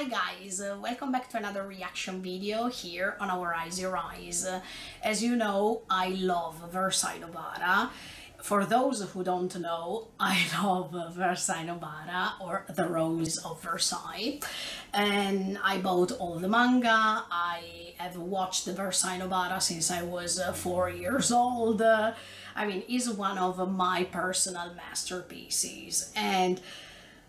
Hi guys, welcome back to another reaction video here on our Eyes Your Eyes. As you know, I love Versailles. For those who don't know, I love Versailles or The Rose of Versailles, and I bought all the manga. I have watched Versailles since I was 4 years old. I mean, it's one of my personal masterpieces, and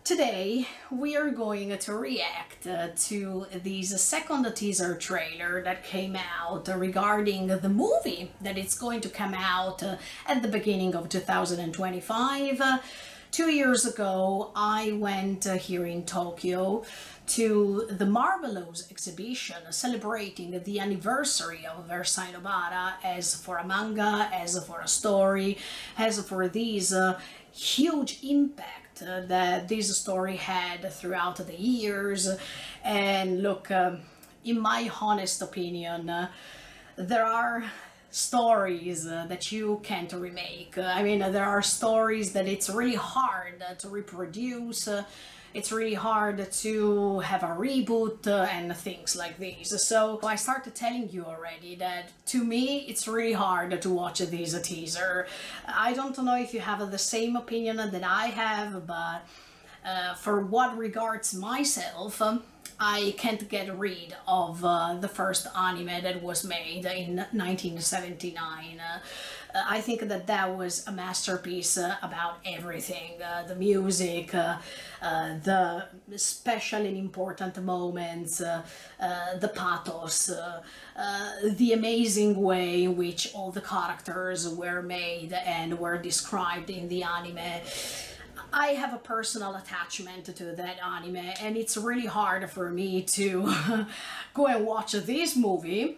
today we are going to react to this second teaser trailer that came out regarding the movie that it's going to come out at the beginning of 2025. 2 years ago I went here in Tokyo to the Marvelous exhibition celebrating the anniversary of Versailles as for a manga, as for a story, as for these huge impact that this story had throughout the years. And look, in my honest opinion, there are stories that you can't remake. I mean, there are stories that it's really hard to reproduce. It's really hard to have a reboot and things like this. So I started telling you already that to me it's really hard to watch this teaser. I don't know if you have the same opinion that I have, but for what regards myself, I can't get rid of the first anime that was made in 1979. I think that that was a masterpiece about everything. The music, the special and important moments, the pathos, the amazing way in which all the characters were made and were described in the anime. I have a personal attachment to that anime, and it's really hard for me to go and watch this movie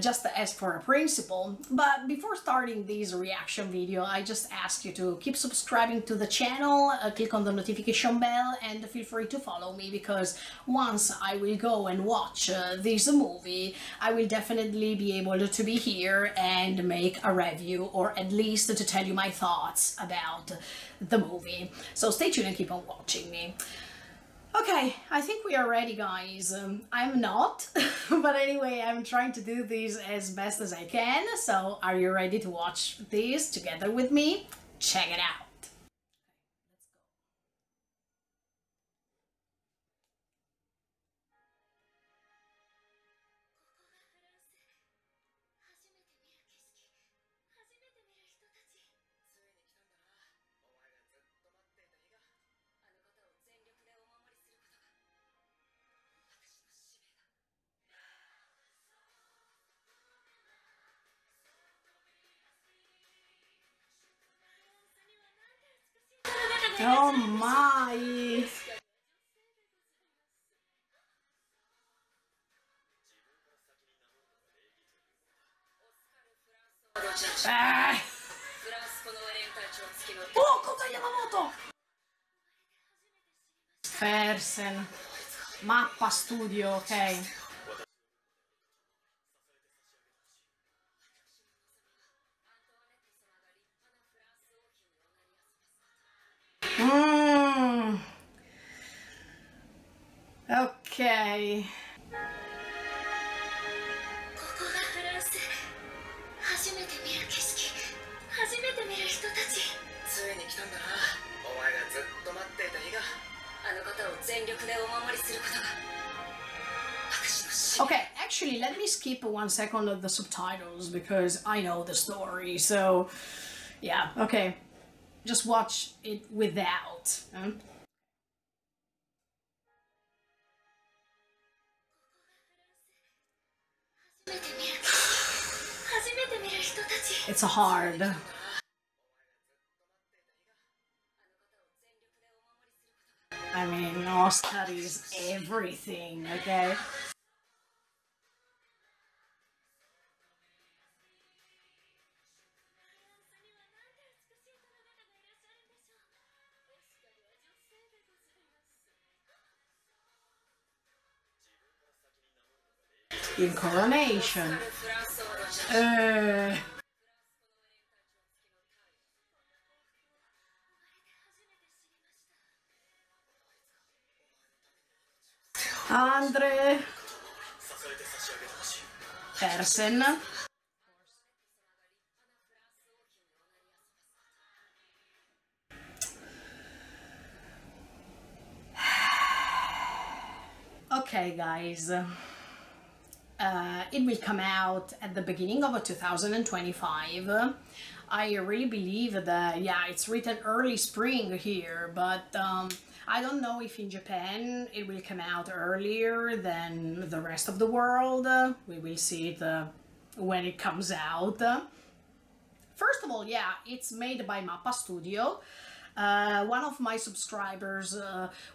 just as for a principle. But before starting this reaction video, I just ask you to keep subscribing to the channel, click on the notification bell, and feel free to follow me, because once I will go and watch this movie, I will definitely be able to be here and make a review, or at least to tell you my thoughts about the movie. So stay tuned and keep on watching me. Okay, I think we are ready, guys. I'm not, but anyway, I'm trying to do this as best as I can. So are you ready to watch this together with me? Check it out. Oh my! Ah. Oh, Kota Yamamoto! Fersen. Mappa Studio, ok. Ok. Okay, actually, let me skip 1 second of the subtitles because I know the story, so yeah, okay. Just watch it without. It's hard. I mean, Oscar is everything, okay? In Coronation. Andre Fersen. Okay, guys, it will come out at the beginning of 2025. I really believe that, yeah, it's written early spring here, but I don't know if in Japan it will come out earlier than the rest of the world. We will see it when it comes out. First of all, yeah, it's made by Mappa Studio. One of my subscribers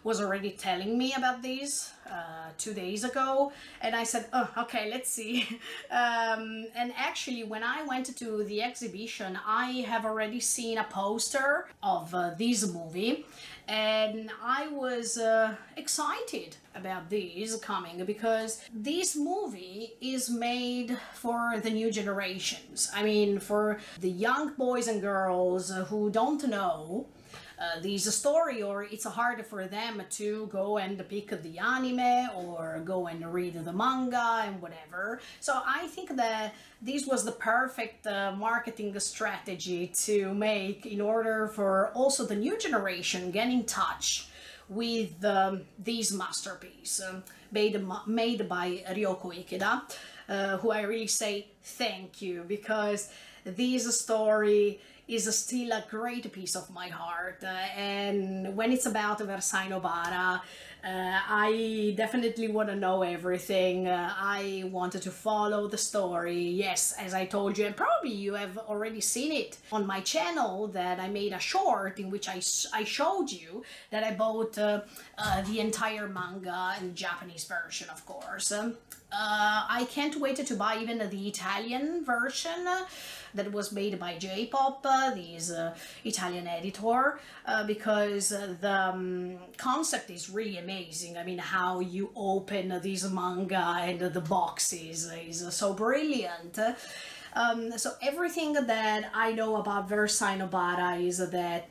was already telling me about this 2 days ago, and I said, oh, okay, let's see. And actually, when I went to the exhibition, I have already seen a poster of this movie, and I was excited about this coming because this movie is made for the new generations. I mean, for the young boys and girls who don't know this story, or it's hard for them to go and pick the anime or go and read the manga and whatever. So I think that this was the perfect marketing strategy to make in order for also the new generation get in touch with this masterpiece made by Ryoko Ikeda, who I really say thank you, because this story is still a great piece of my heart, and when it's about Versailles Nobara, I definitely want to know everything. I wanted to follow the story. Yes, as I told you, and probably you have already seen it on my channel, that I made a short in which I showed you that I bought the entire manga and Japanese version, of course. I can't wait to buy even the Italian version that was made by J-Pop, this Italian editor, because the concept is really amazing. I mean, how you open this manga and the boxes is so brilliant. So everything that I know about Versailles Nobara is that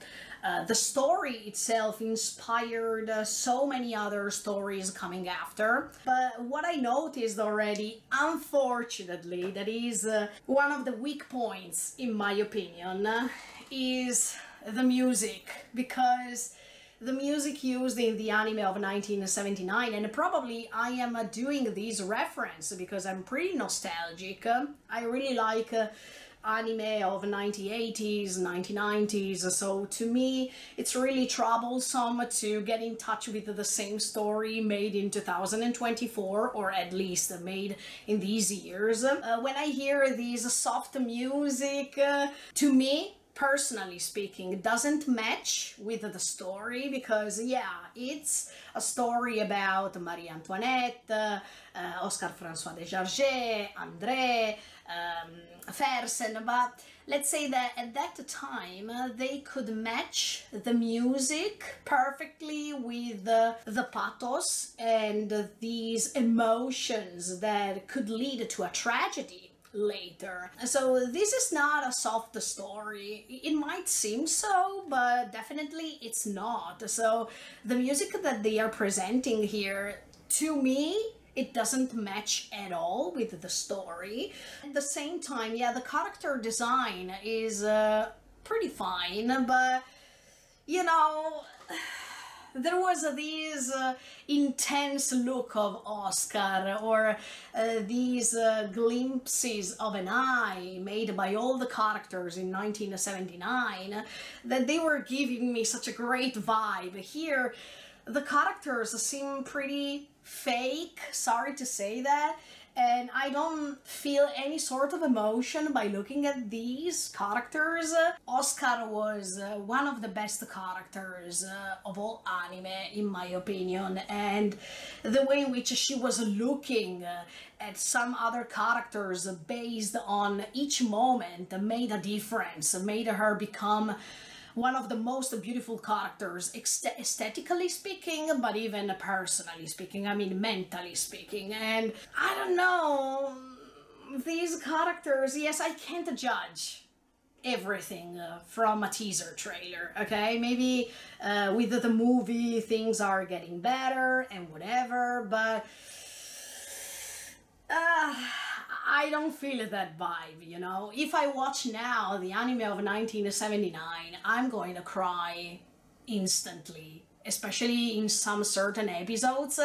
the story itself inspired so many other stories coming after. But what I noticed already, unfortunately, that is one of the weak points, in my opinion, is the music. Because the music used in the anime of 1979, and probably I am doing this reference because I'm pretty nostalgic. I really like anime of 1980s, 1990s, so to me it's really troublesome to get in touch with the same story made in 2024, or at least made in these years. When I hear this soft music, to me, personally speaking, doesn't match with the story, because yeah, it's a story about Marie Antoinette, Oscar Francois de Jarget, André, Fersen, but let's say that at that time they could match the music perfectly with the pathos and these emotions that could lead to a tragedy later. So this is not a soft story. It might seem so, but definitely it's not. So the music that they are presenting here, to me, it doesn't match at all with the story. At the same time, yeah, the character design is pretty fine, but you know, there was this intense look of Oscar, or these glimpses of an eye made by all the characters in 1979, that they were giving me such a great vibe. Here, the characters seem pretty fake, sorry to say that, and I don't feel any sort of emotion by looking at these characters. Oscar was one of the best characters of all anime, in my opinion, and the way in which she was looking at some other characters based on each moment made a difference, made her become one of the most beautiful characters, aesthetically speaking, but even personally speaking, I mean mentally speaking. And I don't know, these characters, yes, I can't judge. everything from a teaser trailer, okay? Maybe with the movie things are getting better and whatever, but I don't feel that vibe, you know? If I watch now the anime of 1979, I'm going to cry instantly, especially in some certain episodes.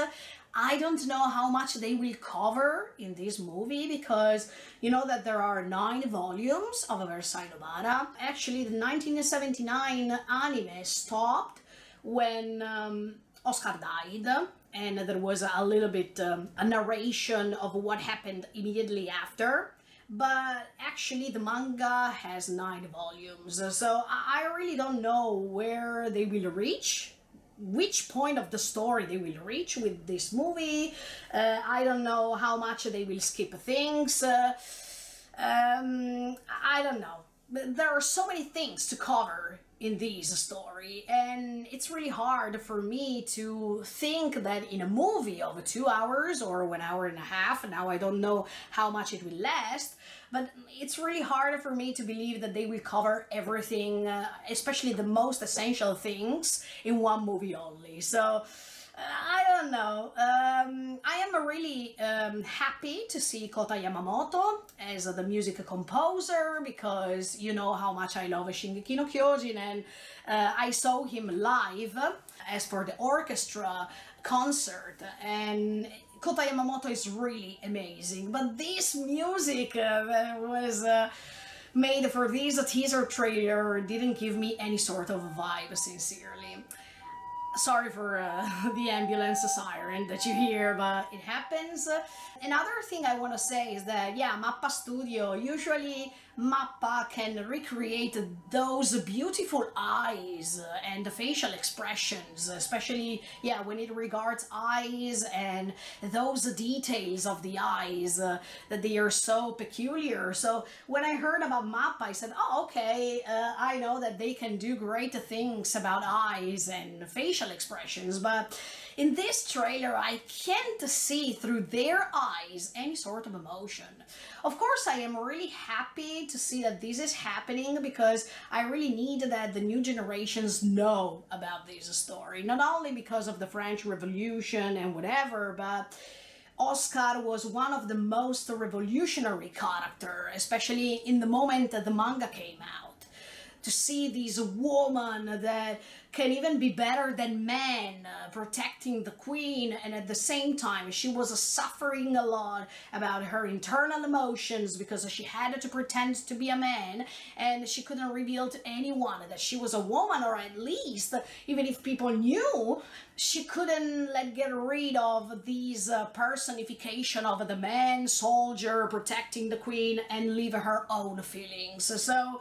I don't know how much they will cover in this movie, because you know that there are 9 volumes of Versailles. Actually, the 1979 anime stopped when Oscar died, and there was a little bit a narration of what happened immediately after. But actually the manga has 9 volumes, so I really don't know where they will reach, which point of the story they will reach with this movie. I don't know how much they will skip things. I don't know. There are so many things to cover in this story, and it's really hard for me to think that in a movie of 2 hours or 1 hour and a half, now I don't know how much it will last, but it's really hard for me to believe that they will cover everything, especially the most essential things, in one movie only. So I don't know. I am really happy to see Kota Yamamoto as the music composer, because you know how much I love Shingeki no Kyojin, and I saw him live as for the orchestra concert, and Kota Yamamoto is really amazing. But this music that was made for this teaser trailer didn't give me any sort of vibe, sincerely. Sorry for the ambulance siren that you hear, but it happens. Another thing I want to say is that, yeah, Mappa Studio, usually Mappa can recreate those beautiful eyes and the facial expressions, especially, yeah, when it regards eyes and those details of the eyes, that they are so peculiar. So when I heard about Mappa, I said, oh, okay, I know that they can do great things about eyes and facial expressions, but in this trailer I can't see through their eyes any sort of emotion. Of course, I am really happy to see that this is happening, because I really need that the new generations know about this story, not only because of the French Revolution and whatever, but Oscar was one of the most revolutionary characters, especially in the moment that the manga came out. To see this woman that can even be better than men, protecting the queen, and at the same time she was suffering a lot about her internal emotions because she had to pretend to be a man, and she couldn't reveal to anyone that she was a woman, or at least, even if people knew, she couldn't get rid of these personification of the man, soldier, protecting the queen, and leave her own feelings. So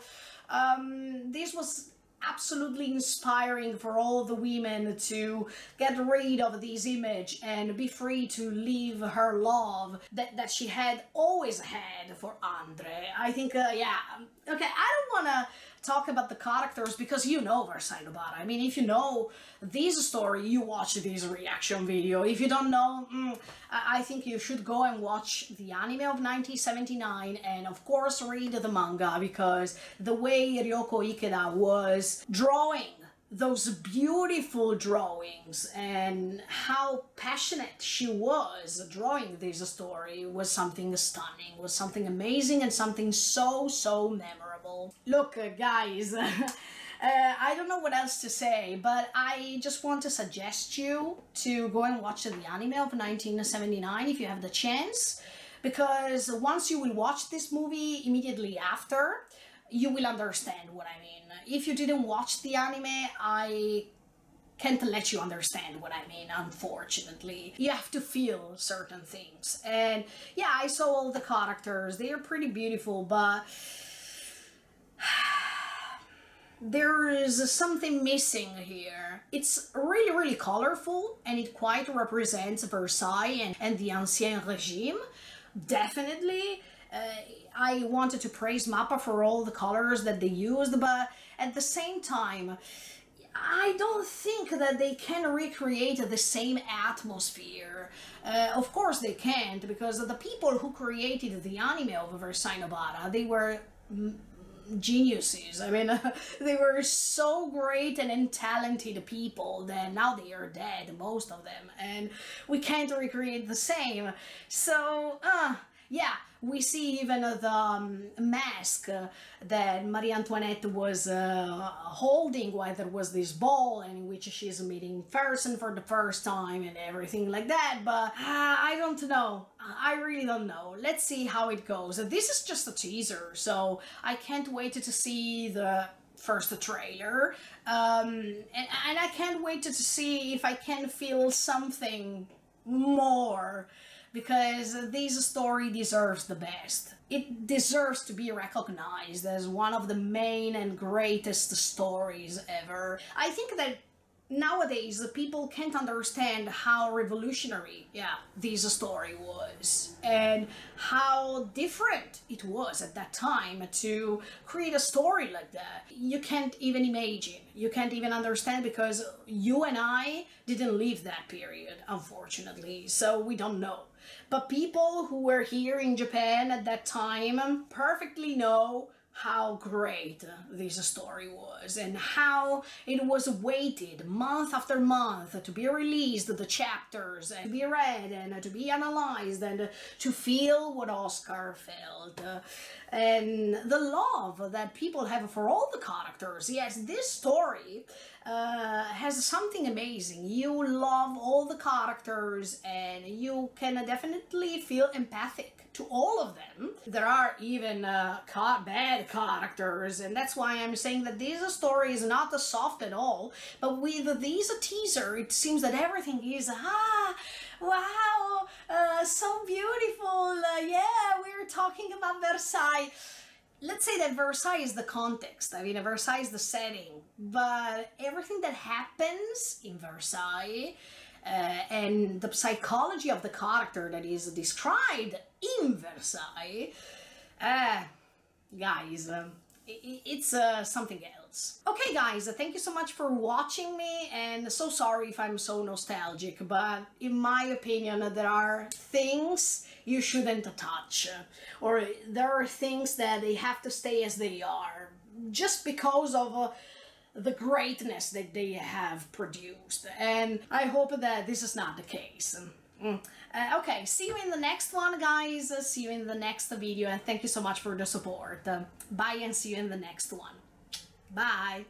this was absolutely inspiring for all the women to get rid of this image and be free to live her love that she had always had for Andre. I think, yeah, okay, I don't want to talk about the characters, because you know Versailles. I mean, if you know this story, you watch this reaction video. If you don't know, I think you should go and watch the anime of 1979, and of course read the manga, because the way Ryoko Ikeda was drawing those beautiful drawings and how passionate she was drawing this story was something stunning, was something amazing, and something so memorable. Look, guys, I don't know what else to say, but I just want to suggest you to go and watch the anime of 1979 if you have the chance, because once you will watch this movie immediately after, you will understand what I mean. If you didn't watch the anime, I can't let you understand what I mean, unfortunately. You have to feel certain things. And yeah, I saw all the characters. They are pretty beautiful, but there is something missing here. It's really colorful, and it quite represents Versailles and the Ancien Regime, definitely. I wanted to praise Mappa for all the colors that they used, but at the same time, I don't think that they can recreate the same atmosphere. Of course they can't, because the people who created the anime of Versailles, they were geniuses. I mean, they were so great and talented people that now they are dead, most of them, and we can't recreate the same. So, yeah, we see even the mask that Marie Antoinette was holding while there was this ball in which she's meeting person for the first time and everything like that, but I don't know. I really don't know. Let's see how it goes. This is just a teaser, so I can't wait to see the first trailer, and I can't wait to see if I can feel something more, because this story deserves the best. It deserves to be recognized as one of the main and greatest stories ever. I think that nowadays people can't understand how revolutionary, this story was, and how different it was at that time to create a story like that. You can't even imagine, you can't even understand, because you and I didn't live that period, unfortunately, so we don't know. But people who were here in Japan at that time perfectly know how great this story was, and how it was waited month after month to be released, the chapters, and to be read and to be analyzed and to feel what Oscar felt, and the love that people have for all the characters. Yes, this story has something amazing. You love all the characters and you can definitely feel empathic to all of them. There are even bad characters, and that's why I'm saying that this story is not soft at all. But with this teaser, it seems that everything is, wow, so beautiful. Yeah, we're talking about Versailles. Let's say that Versailles is the context. I mean, Versailles is the setting, but everything that happens in Versailles and the psychology of the character that is described in Versailles, guys, it's something else. Okay, guys, thank you so much for watching me, and so sorry if I'm so nostalgic, but in my opinion, there are things you shouldn't touch, or there are things that they have to stay as they are, just because of the greatness that they have produced, and I hope that this is not the case. Okay, see you in the next one, guys. See you in the next video, and thank you so much for the support. Bye, and see you in the next one. Bye.